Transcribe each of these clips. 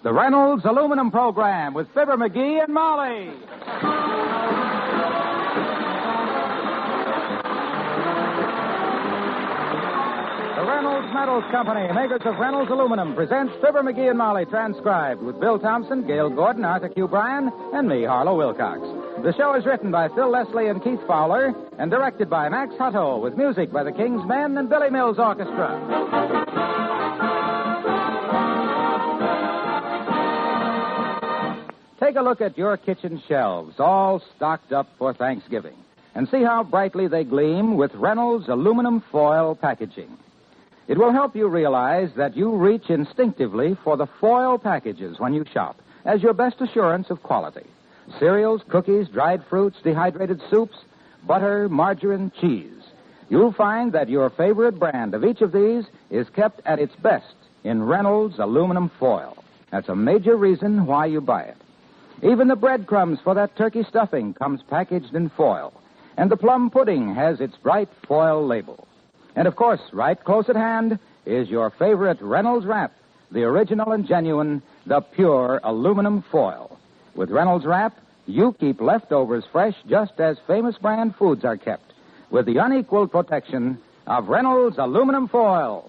the Reynolds Aluminum Program with Fibber, McGee, and Molly. The Reynolds Metals Company, makers of Reynolds Aluminum, presents Fibber, McGee, and Molly, transcribed with Bill Thompson, Gail Gordon, Arthur Q. Bryan, and me, Harlow Wilcox. The show is written by Phil Leslie and Keith Fowler and directed by Max Hutto, with music by the King's Men and Billy Mills Orchestra. Take a look at your kitchen shelves, all stocked up for Thanksgiving, and see how brightly they gleam with Reynolds aluminum foil packaging. It will help you realize that you reach instinctively for the foil packages when you shop as your best assurance of quality. Cereals, cookies, dried fruits, dehydrated soups, butter, margarine, cheese. You'll find that your favorite brand of each of these is kept at its best in Reynolds aluminum foil. That's a major reason why you buy it. Even the breadcrumbs for that turkey stuffing comes packaged in foil, and the plum pudding has its bright foil label. And, of course, right close at hand is your favorite Reynolds Wrap, the original and genuine, the pure aluminum foil. With Reynolds Wrap, you keep leftovers fresh just as famous brand foods are kept, with the unequaled protection of Reynolds aluminum foil.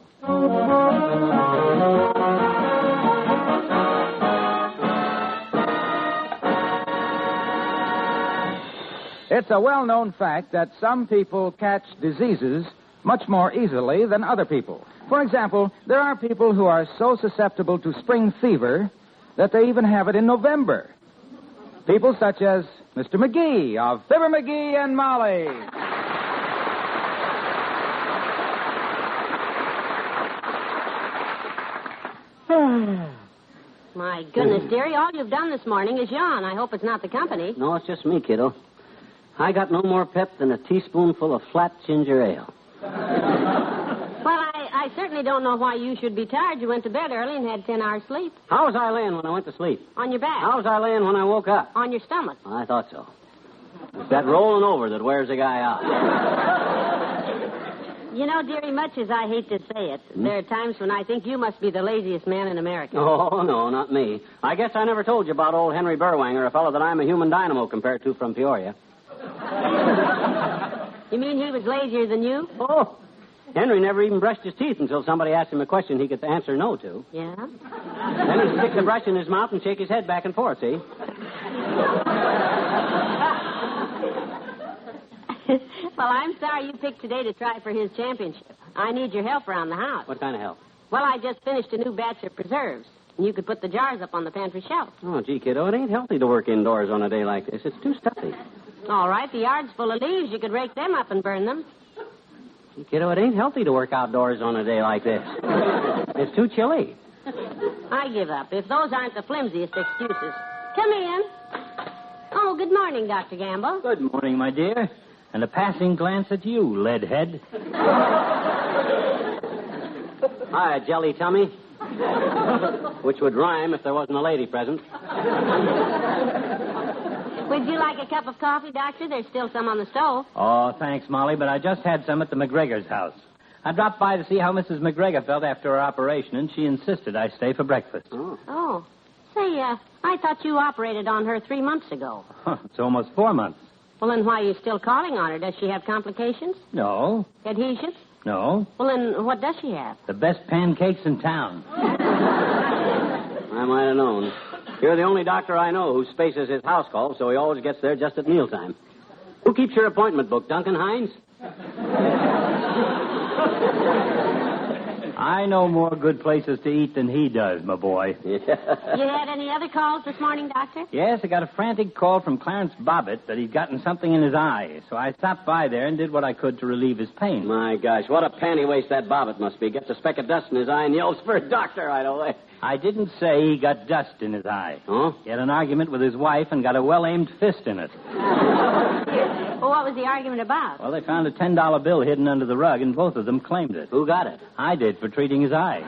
It's a well-known fact that some people catch diseases much more easily than other people. For example, there are people who are so susceptible to spring fever that they even have it in November. People such as Mr. McGee of Fibber, McGee, and Molly. My goodness, dearie, all you've done this morning is yawn. I hope it's not the company. No, it's just me, kiddo. I got no more pep than a teaspoonful of flat ginger ale. Well, I certainly don't know why you should be tired. You went to bed early and had 10 hours sleep. How was I laying when I went to sleep? On your back. How was I laying when I woke up? On your stomach. I thought so. It's that rolling over that wears a guy out. You know, dearie, much as I hate to say it, there are times when I think you must be the laziest man in America. Oh, no, not me. I guess I never told you about old Henry Burwanger, a fellow that I'm a human dynamo compared to from Peoria. You mean he was lazier than you? Oh, Henry never even brushed his teeth until somebody asked him a question he could answer no to. Yeah? Then he'd stick the brush in his mouth and shake his head back and forth, see? Well, I'm sorry you picked today to try for his championship. I need your help around the house. What kind of help? Well, I just finished a new batch of preserves, and you could put the jars up on the pantry shelf. Oh, gee, kiddo, it ain't healthy to work indoors on a day like this. It's too stuffy. All right, the yard's full of leaves. You could rake them up and burn them. Gee, kiddo, it ain't healthy to work outdoors on a day like this. It's too chilly. I give up, if those aren't the flimsiest excuses. Come in. Oh, good morning, Dr. Gamble. Good morning, my dear. And a passing glance at you, leadhead. Hi, jelly tummy. Which would rhyme if there wasn't a lady present. Would you like a cup of coffee, Doctor? There's still some on the stove. Oh, thanks, Molly, but I just had some at the McGregor's house. I dropped by to see how Mrs. McGregor felt after her operation, and she insisted I stay for breakfast. Oh. Say, I thought you operated on her 3 months ago. It's almost 4 months. Well, then why are you still calling on her? Does she have complications? No. Adhesions? No. Well, then what does she have? The best pancakes in town. I might have known. You're the only doctor I know who spaces his house calls, so he always gets there just at mealtime. Who keeps your appointment book, Duncan Hines? I know more good places to eat than he does, my boy. Yeah. You had any other calls this morning, Doctor? Yes, I got a frantic call from Clarence Bobbitt that he'd gotten something in his eye. So I stopped by there and did what I could to relieve his pain. My gosh, what a panty waste that Bobbitt must be. Gets a speck of dust in his eye and yells for a doctor right away. I didn't say he got dust in his eye. Oh? He had an argument with his wife and got a well-aimed fist in it. Well, what was the argument about? Well, they found a $10 bill hidden under the rug, and both of them claimed it. Who got it? I did, for treating his eye.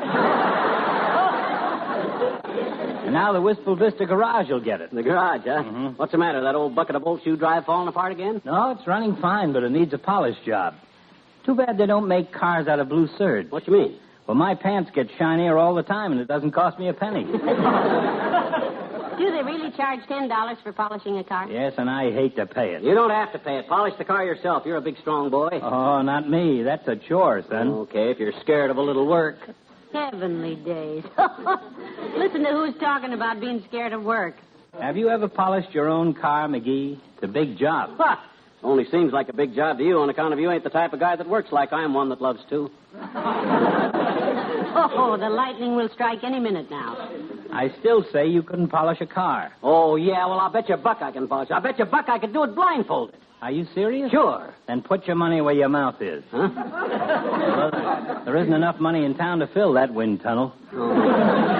And now the Wistful Vista garage will get it. The garage, huh? Mm-hmm. What's the matter? That old bucket of bolts you drive falling apart again? No, it's running fine, but it needs a polish job. Too bad they don't make cars out of blue serge. What you mean? Well, my pants get shinier all the time, and it doesn't cost me a penny. Do they really charge $10 for polishing a car? Yes, and I hate to pay it. You don't have to pay it. Polish the car yourself. You're a big, strong boy. Oh, not me. That's a chore, son. Okay, if you're scared of a little work. Heavenly days. Listen to who's talking about being scared of work. Have you ever polished your own car, McGee? It's a big job. What? Only seems like a big job to you on account of you ain't the type of guy that works like I'm one that loves to. Oh, the lightning will strike any minute now. I still say you couldn't polish a car. Oh, yeah, well, I'll bet you a buck I can polish. I bet you a buck I could do it blindfolded. Are you serious? Sure. Then put your money where your mouth is. Huh? Well, there isn't enough money in town to fill that wind tunnel. Oh.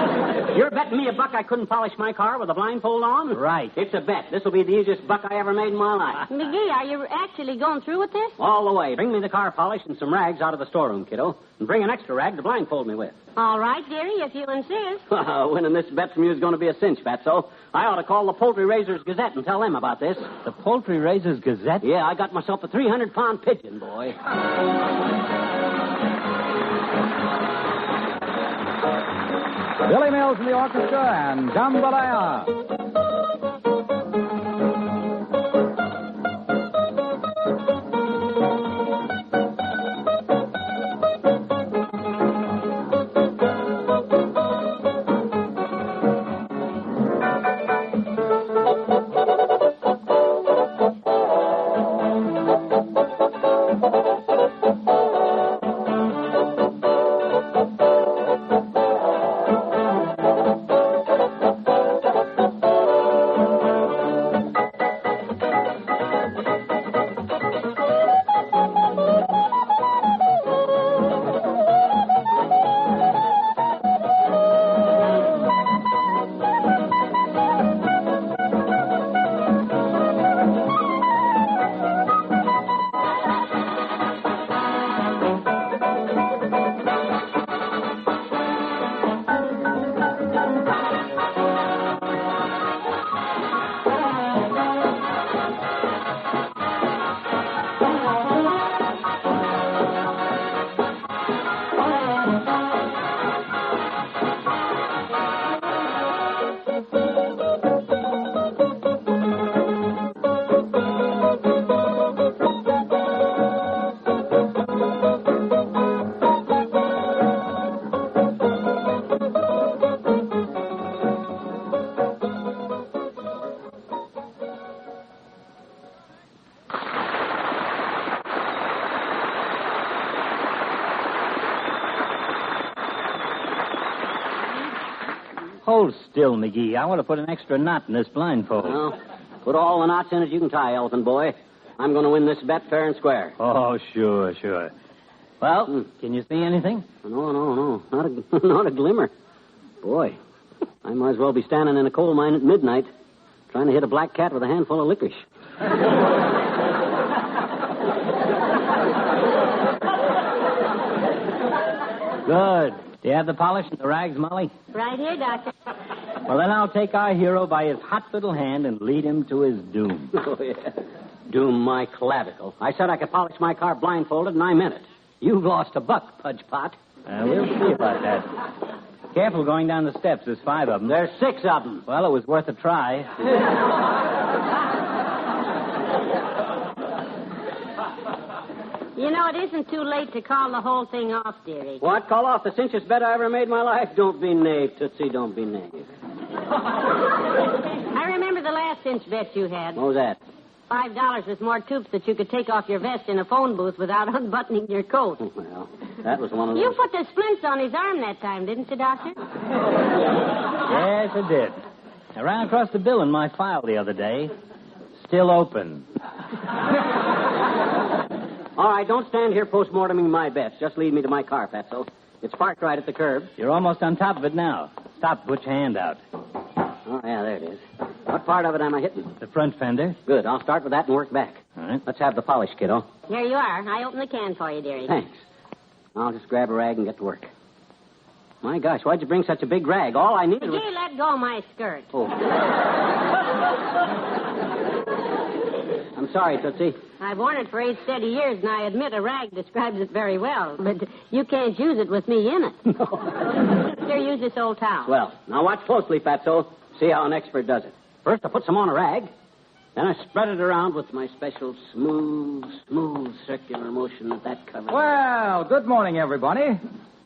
You're betting me a buck I couldn't polish my car with a blindfold on? Right. It's a bet. This will be the easiest buck I ever made in my life. McGee, are you actually going through with this? All the way. Bring me the car polish and some rags out of the storeroom, kiddo. And bring an extra rag to blindfold me with. All right, dearie, if you insist. Winning this bet from you is going to be a cinch, Fatso. I ought to call the Poultry Raisers Gazette and tell them about this. The Poultry Raisers Gazette? Yeah, I got myself a 300-pound pigeon, boy. Billy Mills in the orchestra and Jambalaya. Hold still, McGee. I want to put an extra knot in this blindfold. Well, put all the knots in it you can tie, elephant boy. I'm going to win this bet fair and square. Oh, sure. Well, can you see anything? No. Not a glimmer. Boy, I might as well be standing in a coal mine at midnight trying to hit a black cat with a handful of licorice. Good. Do you have the polish and the rags, Molly? Right here, Doctor. Well, then I'll take our hero by his hot little hand and lead him to his doom. Oh, yeah. Doom my clavicle. I said I could polish my car blindfolded, and I meant it. You've lost a buck, Pudge Pot. We'll see about that. Careful going down the steps. There's 5 of them. There's 6 of them. Well, it was worth a try. You know, it isn't too late to call the whole thing off, dearie. What? Call off the cinchest bet I ever made in my life? Don't be knave, Tootsie. Don't be knave. I remember the last cinch bet you had. What was that? $5 with more tubes that you could take off your vest in a phone booth without unbuttoning your coat. Well, that was one of those. You put the splints on his arm that time, didn't you, Doctor? Yes, I did. I ran across the bill in my file the other day. Still open. All right, don't stand here post-morteming my bets. Just lead me to my car, Fatso. It's parked right at the curb. You're almost on top of it now. Stop, put your hand out. Oh, yeah, there it is. What part of it am I hitting? The front fender. Good. I'll start with that and work back. All right. Let's have the polish, kiddo. Here you are. I opened the can for you, dearie. Thanks. I'll just grab a rag and get to work. My gosh, why'd you bring such a big rag? All I needed was... McGee, let go of my skirt. Oh. I'm sorry, Tootsie. I've worn it for 8 steady years, and I admit a rag describes it very well. But you can't use it with me in it. No. Here, use this old towel. Well, now watch closely, Fatso. See how an expert does it. First, I put some on a rag. Then I spread it around with my special smooth circular motion that covers. Well, good morning, everybody.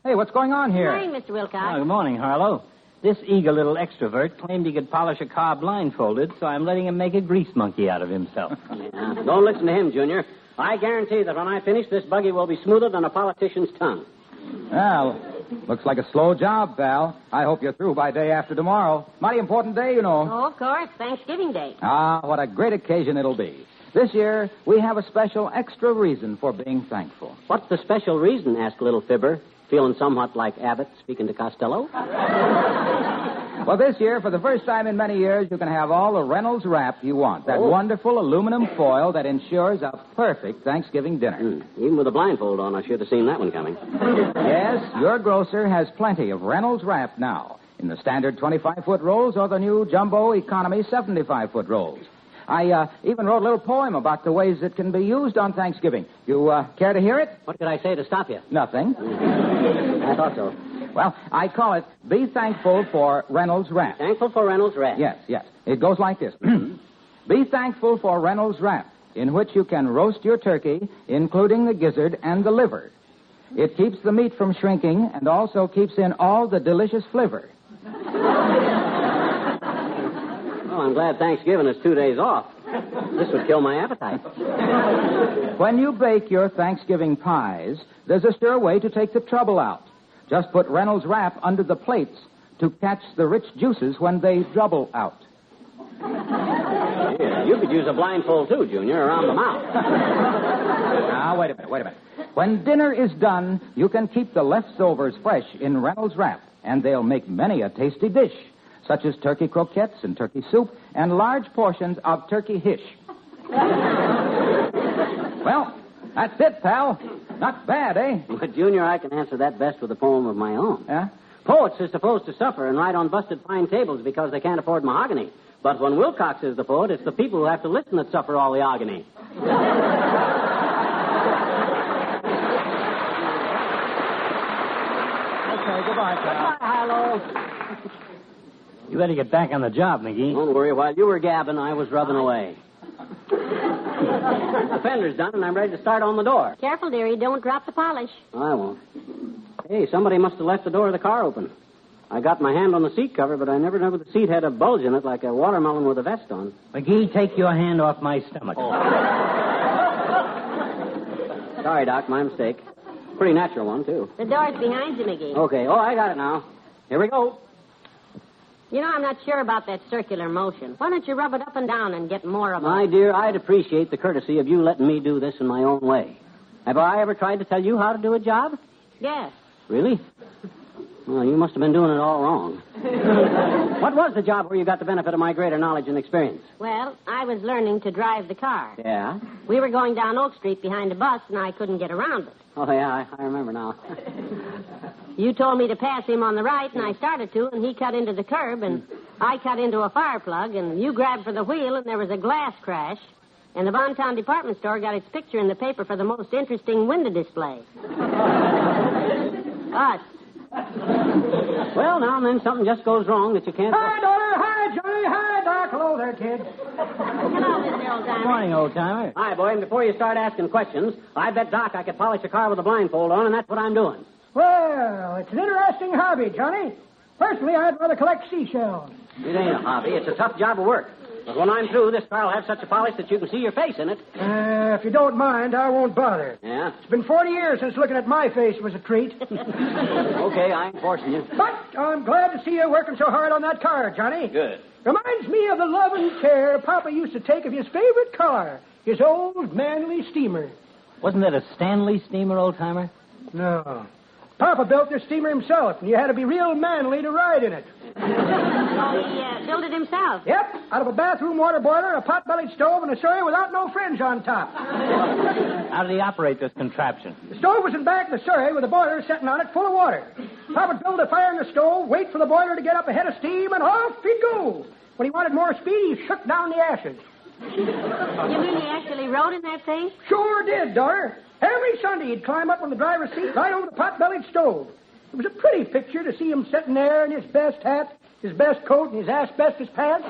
Hey, what's going on Good here? morning, Mr. Wilcox. Good morning, Harlow. This eager little extrovert claimed he could polish a car blindfolded, so I'm letting him make a grease monkey out of himself. Yeah, don't listen to him, Junior. I guarantee that when I finish, this buggy will be smoother than a politician's tongue. Well, looks like a slow job, pal. I hope you're through by day after tomorrow. Mighty important day, you know. Oh, of course, Thanksgiving Day. Ah, what a great occasion it'll be. This year, we have a special extra reason for being thankful. What's the special reason, asked little Fibber, feeling somewhat like Abbott speaking to Costello? Well, this year, for the first time in many years, you can have all the Reynolds wrap you want. That wonderful aluminum foil that ensures a perfect Thanksgiving dinner. Even with a blindfold on, I should have seen that one coming. Yes, your grocer has plenty of Reynolds wrap now, in the standard 25-foot rolls or the new jumbo economy 75-foot rolls. I even wrote a little poem about the ways it can be used on Thanksgiving. You care to hear it? What could I say to stop you? Nothing. I thought so. Well, I call it Be Thankful for Reynolds Wrap. Thankful for Reynolds wrap. Yes. It goes like this. Be thankful for Reynolds Wrap, in which you can roast your turkey, including the gizzard and the liver. It keeps the meat from shrinking and also keeps in all the delicious flavor. Oh, I'm glad Thanksgiving is 2 days off. This would kill my appetite. When you bake your Thanksgiving pies, there's a sure way to take the trouble out. Just put Reynolds Wrap under the plates to catch the rich juices when they dribble out. Yeah, you could use a blindfold, too, Junior, around the mouth. Now, wait a minute. When dinner is done, you can keep the leftovers fresh in Reynolds Wrap, and they'll make many a tasty dish, such as turkey croquettes and turkey soup and large portions of turkey hish. Well, that's it, pal. Not bad, eh? But, Junior, I can answer that best with a poem of my own. Yeah? Poets are supposed to suffer and write on busted pine tables because they can't afford mahogany. But when Wilcox is the poet, it's the people who have to listen that suffer all the agony. Okay, goodbye, pal. Hello. You better get back on the job, McGee. Don't worry. While you were gabbing, I was rubbing away. The fender's done, and I'm ready to start on the door. Careful, dearie. Don't drop the polish. I won't. Hey, somebody must have left the door of the car open. I got my hand on the seat cover, but I never knew the seat had a bulge in it like a watermelon with a vest on. McGee, take your hand off my stomach. Oh. Sorry, Doc, my mistake. Pretty natural one, too. The door's behind you, McGee. Okay. Oh, I got it now. Here we go. You know, I'm not sure about that circular motion. Why don't you rub it up and down and get more of it? My dear, I'd appreciate the courtesy of you letting me do this in my own way. Have I ever tried to tell you how to do a job? Yes. Really? Well, you must have been doing it all wrong. What was the job where you got the benefit of my greater knowledge and experience? Well, I was learning to drive the car. Yeah? We were going down Oak Street behind a bus, and I couldn't get around it. Oh, yeah, I remember now. You told me to pass him on the right, and I started to, and he cut into the curb, and I cut into a fire plug, and you grabbed for the wheel, and there was a glass crash, and the Bontown department store got its picture in the paper for the most interesting window display. Us. Well, now and then something just goes wrong that you can't... Hi, daughter. Hi, Johnny. Hi, Doc. Hello there, kid. Hello, Mr. Old-Timer. Good morning, old-timer. Hi, boy, and before you start asking questions, I bet Doc I could polish a car with a blindfold on, and that's what I'm doing. Well, it's an interesting hobby, Johnny. Personally, I'd rather collect seashells. It ain't a hobby. It's a tough job of work. But when I'm through, this car will have such a polish that you can see your face in it. If you don't mind, I won't bother. Yeah? It's been 40 years since looking at my face was a treat. Okay, I ain't forcing you. But I'm glad to see you working so hard on that car, Johnny. Good. Reminds me of the love and care Papa used to take of his favorite car, his old manly steamer. Wasn't that a Stanley steamer, old-timer? No. Papa built this steamer himself, and you had to be real manly to ride in it. Oh, he built it himself. Yep, out of a bathroom water boiler, a pot-bellied stove, and a surrey without no fringe on top. How did he operate this contraption? The stove was in back of the surrey with the boiler sitting on it full of water. Papa would build a fire in the stove, wait for the boiler to get up a head of steam, and off he'd go. When he wanted more speed, he shook down the ashes. You mean he actually rode in that thing? Sure did, daughter. Every Sunday he'd climb up on the driver's seat right over the pot-bellied stove. It was a pretty picture to see him sitting there in his best hat, his best coat, and his asbestos pants.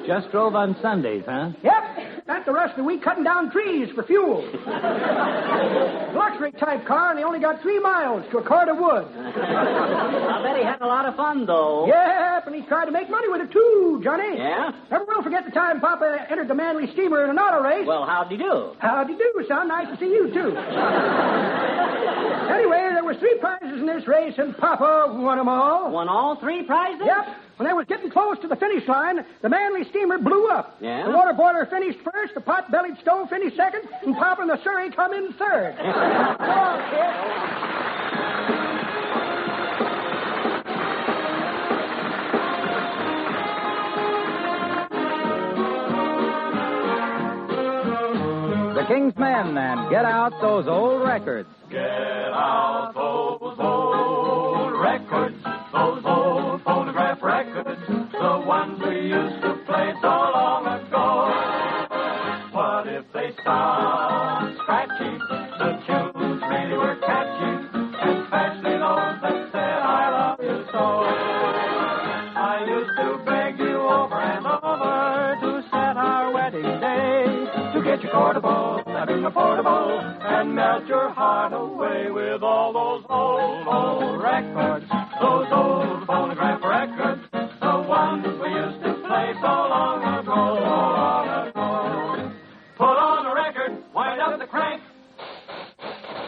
Just drove on Sundays, huh? Yep. Spent the rest of the week cutting down trees for fuel. Luxury type car, and he only got 3 miles to a cart of wood. I bet he had a lot of fun, though. Yep, and he tried to make money with it, too, Johnny. Yeah? Never will forget the time Papa entered the Manly steamer in an auto race. Well, how'd he do? How'd you do, son? Nice to see you, too. Anyway, there were 3 prizes in this race, and Papa won them all. Won all 3 prizes? Yep. When they was getting close to the finish line, the Manly steamer blew up. Yeah? The water boiler finished first, the pot-bellied stove finished second, and Papa and the Surrey come in third. Go on, The King's Men and Get Out Those Old Records. Get out those old records, those old phonograph records, the ones we used to play so long ago. What if they sound scratchy? The tunes really were catchy, especially those that said I love you so. I used to beg you over and over to set our wedding day, to get you portable, having affordable, and melt your heart away with all those old, old records, those old phonograph records, the ones we used to play so long ago, long ago. Pull on the record, wind up the crank,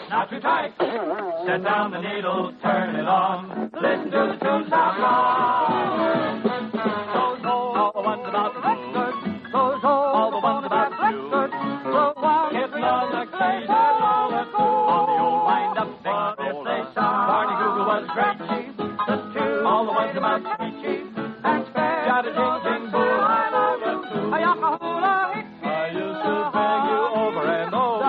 not too tight, set down the needle, turn it on, listen to the tunes how come. Those old, all the ones about records, those old, all the ones about records, the ones getting on the occasion, all the on the old wind-up thing. What if they sound? Barney Google was great chief. The two, all the ones about sweet chief and spare. Jada jing jing boo, I love you too. I used to beg you over and over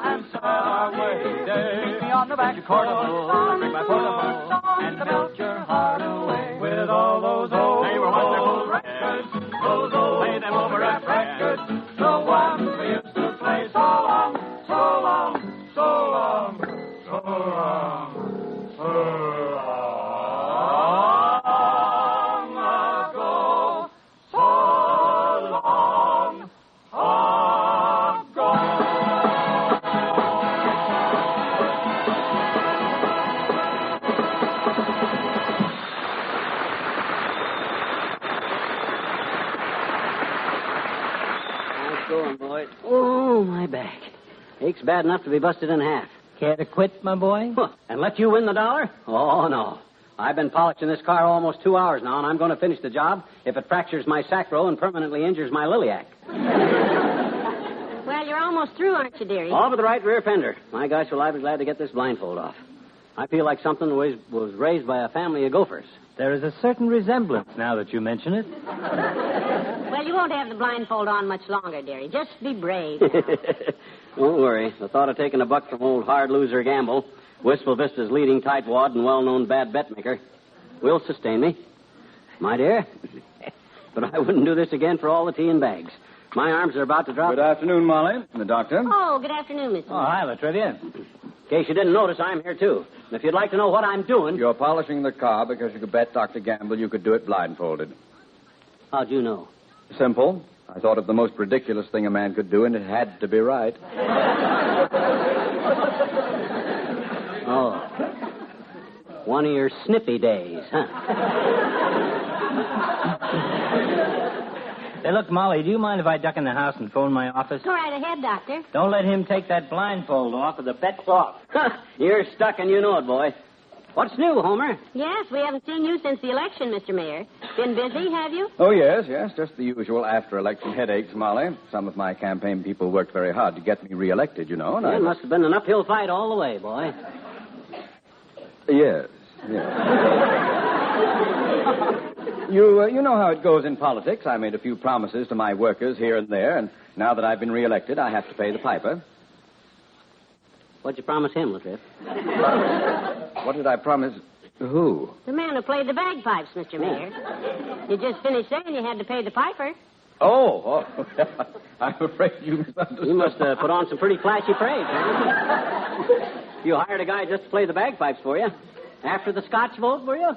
and set our wedding day. Take me on the back portable, bring my portable, and melt your heart away with all those old. They were wonderful records. Those old, play them over at records. The ones we used to play so long, so long, so long, so long, so long ago, so long ago. Nice going, boy. Oh, my back. Aches bad enough to be busted in half. Care to quit, my boy? Huh, and let you win the $1? Oh, no. I've been polishing this car almost 2 hours now, and I'm going to finish the job if it fractures my sacro and permanently injures my liliac. Well, you're almost through, aren't you, dearie? All but the right rear fender. My gosh, will I be glad to get this blindfold off. I feel like something was raised by a family of gophers. There is a certain resemblance now that you mention it. Well, you won't have the blindfold on much longer, dearie. Just be brave. Don't worry. The thought of taking a buck from old hard loser Gamble, Wistful Vista's leading tightwad and well-known bad bet maker, will sustain me. My dear, but I wouldn't do this again for all the tea and bags. My arms are about to drop. Good afternoon, Molly. The doctor. Oh, good afternoon, Mr. Oh, hi, Latrivia. In case you didn't notice, I'm here, too. And if you'd like to know what I'm doing... You're polishing the car because you could bet Dr. Gamble you could do it blindfolded. How'd you know? Simple. I thought of the most ridiculous thing a man could do, and it had to be right. Oh. One of your snippy days, huh? Hey, look, Molly, do you mind if I duck in the house and phone my office? Go right ahead, Doctor. Don't let him take that blindfold off or the bet's off. You're stuck and you know it, boy. What's new, Homer? Yes, we haven't seen you since the election, Mr. Mayor. Been busy, have you? Oh, yes. Just the usual after-election headaches, Molly. Some of my campaign people worked very hard to get me reelected, you know. And It must have been an uphill fight all the way, boy. Yes. You know how it goes in politics. I made a few promises to my workers here and there, and now that I've been reelected, I have to pay the piper. What'd you promise him, Latrice? What did I promise? Who? The man who played the bagpipes, Mr. Mayor. You just finished saying you had to pay the piper. Oh. I'm afraid you misunderstood. You must have put on some pretty flashy parade. You hired a guy just to play the bagpipes for you. After the Scotch vote, were you?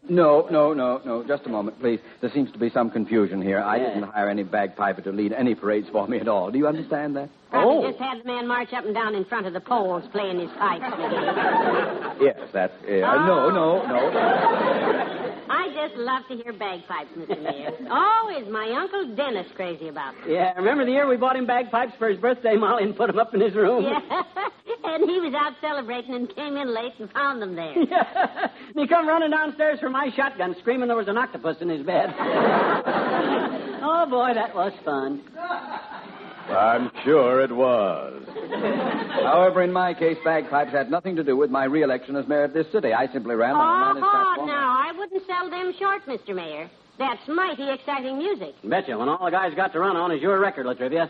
No. Just a moment, please. There seems to be some confusion here. I didn't hire any bagpiper to lead any parades for me at all. Do you understand that? Probably just had the man march up and down in front of the poles playing his pipes. Yes, that's... No. I just love to hear bagpipes, Mr. Mayor. Oh, is my Uncle Dennis crazy about them? Yeah, remember the year we bought him bagpipes for his birthday, Molly, and put them up in his room? Yeah, and he was out celebrating and came in late and found them there. Yeah, and he come running downstairs for my shotgun, screaming there was an octopus in his bed. Oh, boy, that was fun. I'm sure it was. However, in my case, bagpipes had nothing to do with my re-election as mayor of this city. I simply ran on a managed platform. Now, I wouldn't sell them short, Mr. Mayor. That's mighty exciting music. Betcha, when all the guys got to run on is your record, Latrivia.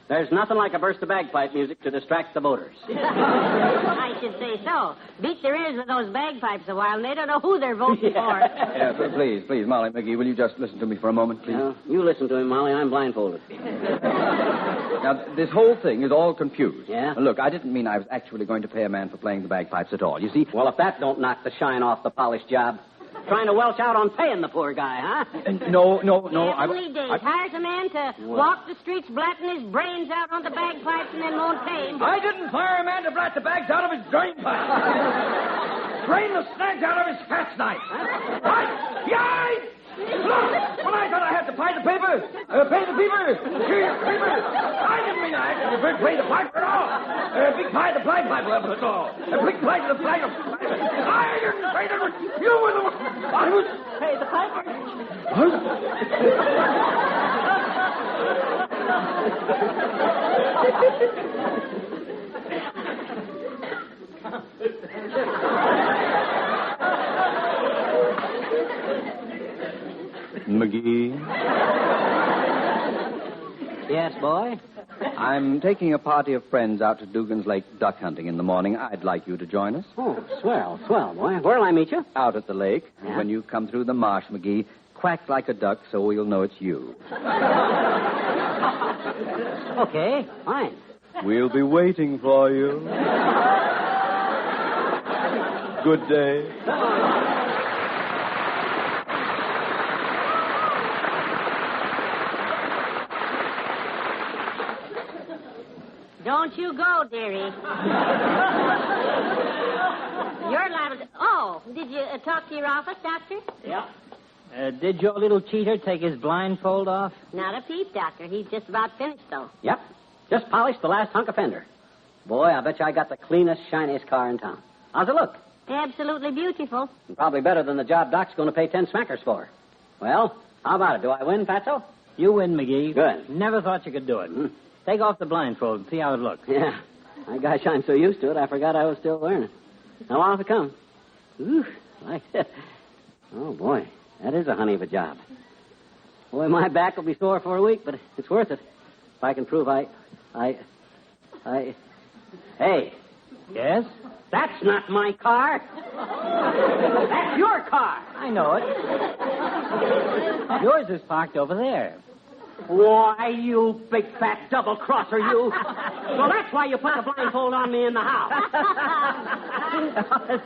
There's nothing like a burst of bagpipe music to distract the voters. I should say so. Beat their ears with those bagpipes a while, and they don't know who they're voting for. Yeah, please, Molly McGee, will you just listen to me for a moment, please? You listen to him, Molly. I'm blindfolded. Now, this whole thing is all confused. Yeah? Look, I didn't mean I was actually going to pay a man for playing the bagpipes at all. You see... Well, if that don't knock the shine off the polished job... Trying to welch out on paying the poor guy, huh? No. Heavenly days. Hires a man to walk the streets blatting his brains out on the bagpipes and then won't pay him. I didn't hire a man to blat the bags out of his drain pipe. Drain the snags out of his fat knife. What? Yay! Look, when I thought I had to pay the paper, pay the paper, I didn't mean I had to pay the piper at all. Big pie the flag piper at all. Big pie the flag. I didn't pay the. You were the one. I was. Pay the piper. McGee? Yes, boy? I'm taking a party of friends out to Dugan's Lake duck hunting in the morning. I'd like you to join us. Oh, swell, boy. Where'll I meet you? Out at the lake. Yeah? When you come through the marsh, McGee, quack like a duck so we'll know it's you. Okay, fine. We'll be waiting for you. Good day. Don't you go, dearie. You're liable to... Oh, did you talk to your office, Doctor? Yep. Did your little cheater take his blindfold off? Not a peep, Doctor. He's just about finished, though. Yep. Just polished the last hunk of fender. Boy, I bet you I got the cleanest, shiniest car in town. How's it look? Absolutely beautiful. Probably better than the job Doc's going to pay 10 smackers for. Well, how about it? Do I win, Fatso? You win, McGee. Good. Never thought you could do it. Take off the blindfold and see how it looks. Yeah. My gosh, I'm so used to it, I forgot I was still learning. Now, off it comes. Ooh, like that. Oh, boy. That is a honey of a job. Boy, my back will be sore for a week, but it's worth it. If I can prove Hey. Yes? That's not my car. That's your car. I know it. Yours is parked over there. Why, you big fat double-crosser, you. Well, that's why you put the blindfold on me in the house.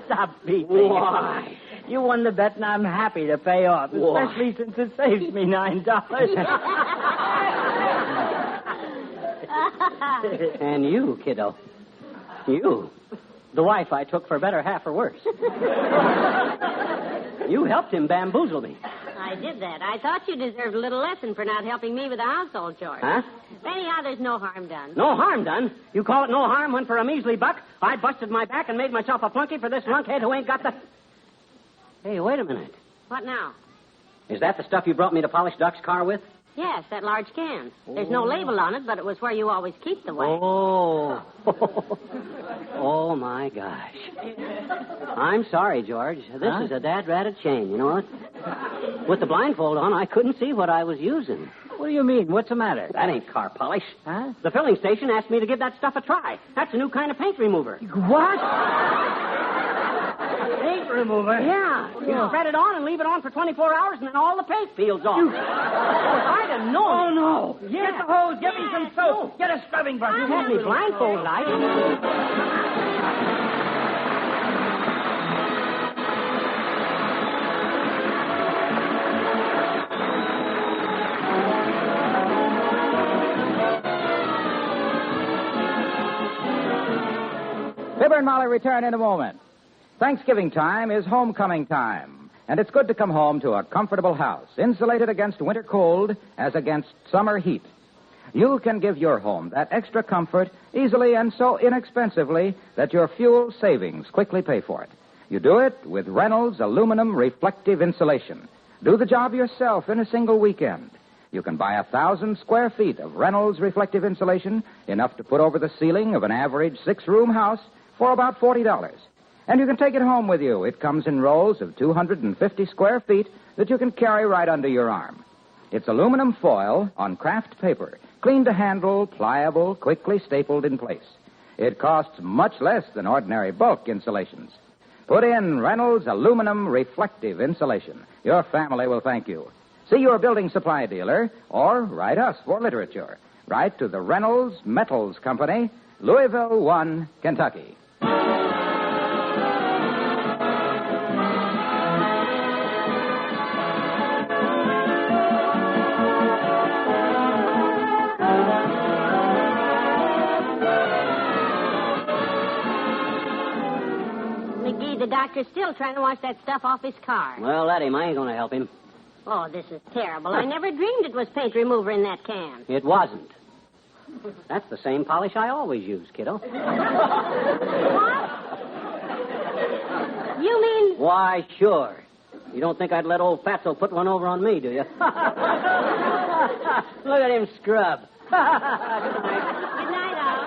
Stop beating. Why? You won the bet, and I'm happy to pay off, especially since it saves me $9. And you, kiddo. You. The wife I took for better half or worse. You helped him bamboozle me. I did that. I thought you deserved a little lesson for not helping me with the household chores. Huh? Anyhow, there's no harm done. No harm done? You call it no harm when for a measly buck I busted my back and made myself a flunky for this lunkhead who ain't got the... Hey, wait a minute. What now? Is that the stuff you brought me to polish Duck's car with? Yes, that large can. There's no label on it, but it was where you always keep the wax. Oh. Oh, my gosh. I'm sorry, George. This is a dad-ratted chain, you know what? With the blindfold on, I couldn't see what I was using. Well, What do you mean? What's the matter? That ain't car polish. Huh? The filling station asked me to give that stuff a try. That's a new kind of paint remover. What? Paint remover? Yeah. You spread it on and leave it on for 24 hours, and then all the paint peels off. If I'd have known. Oh, no. Yeah. Get the hose. Get me some soap. Get a scrubbing brush. You had me blindfolded, Fibber and Molly return in a moment. Thanksgiving time is homecoming time, and it's good to come home to a comfortable house, insulated against winter cold as against summer heat. You can give your home that extra comfort easily and so inexpensively that your fuel savings quickly pay for it. You do it with Reynolds aluminum reflective insulation. Do the job yourself in a single weekend. You can buy 1,000 square feet of Reynolds reflective insulation, enough to put over the ceiling of an average 6-room house, for about $40. And you can take it home with you. It comes in rolls of 250 square feet that you can carry right under your arm. It's aluminum foil on craft paper, clean to handle, pliable, quickly stapled in place. It costs much less than ordinary bulk insulations. Put in Reynolds aluminum reflective insulation. Your family will thank you. See your building supply dealer or write us for literature. Write to the Reynolds Metals Company, Louisville 1, Kentucky. McGee, the doctor's still trying to wash that stuff off his car. Well, let him. I ain't going to help him. Oh, this is terrible. I never dreamed it was paint remover in that can. It wasn't. That's the same polish I always use, kiddo. What? You mean... Why, sure. You don't think I'd let old Fatso put one over on me, do you? Look at him scrub. Good night. Good night, Al.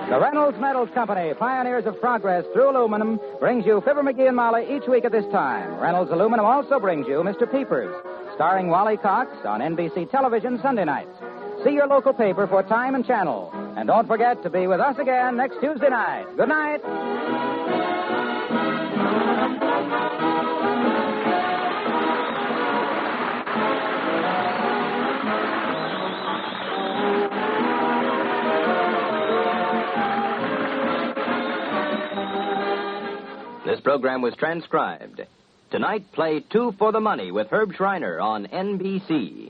The Reynolds Metals Company, pioneers of progress through aluminum, brings you Fibber, McGee, and Molly each week at this time. Reynolds Aluminum also brings you Mr. Peepers, starring Wally Cox on NBC television Sunday nights. See your local paper for time and channel. And don't forget to be with us again next Tuesday night. Good night. This program was transcribed. Tonight, play Two for the Money with Herb Schreiner on NBC.